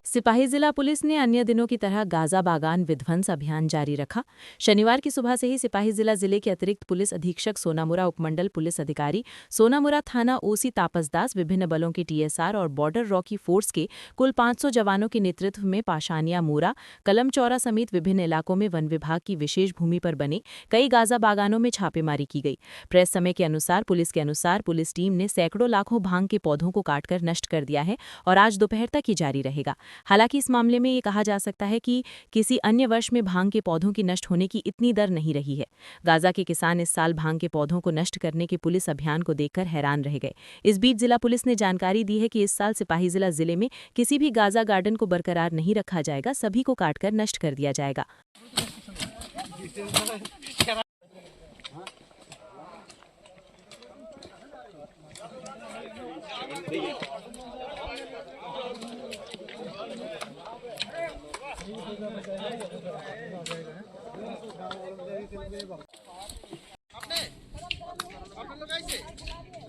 सिपाही जिला पुलिस ने अन्य दिनों की तरह गाजा बागान विध्वंस अभियान जारी रखा। शनिवार की सुबह से ही सिपाही जिले के अतिरिक्त पुलिस अधीक्षक सोनामुरा उपमंडल पुलिस अधिकारी सोनामुरा थाना ओसी तापस दास, विभिन्न बलों के टीएसआर और बॉर्डर रॉकी फोर्स के कुल 500 जवानों के नेतृत्व में पाशानिया मोरा, कलमचौरा समेत विभिन्न इलाकों में वन विभाग की विशेष भूमि पर बने कई गाजा बागानों में छापेमारी की गई। प्रेस समय के अनुसार पुलिस टीम ने सैकड़ों लाखों भांग के पौधों को काटकर नष्ट कर दिया है और आज दोपहर तक ही जारी रहेगा। हालांकि इस मामले में ये कहा जा सकता है कि किसी अन्य वर्ष में भांग के पौधों की नष्ट होने की इतनी दर नहीं रही है। गाजा के किसान इस साल भांग के पौधों को नष्ट करने के पुलिस अभियान को देखकर हैरान रह गए। इस बीच जिला पुलिस ने जानकारी दी है कि इस साल सिपाही जिले में किसी भी गाजा गार्डन को बरकरार नहीं रखा जाएगा, सभी को काटकर नष्ट कर दिया जाएगा।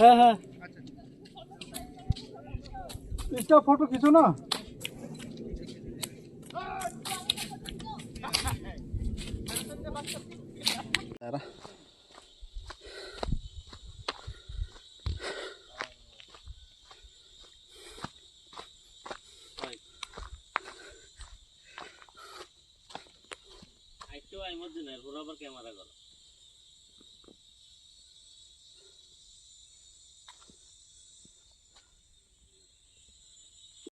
हाँ इसका फोटो खींचो ना। আইতো আইমত দিনের বরাবর ক্যামেরা করো।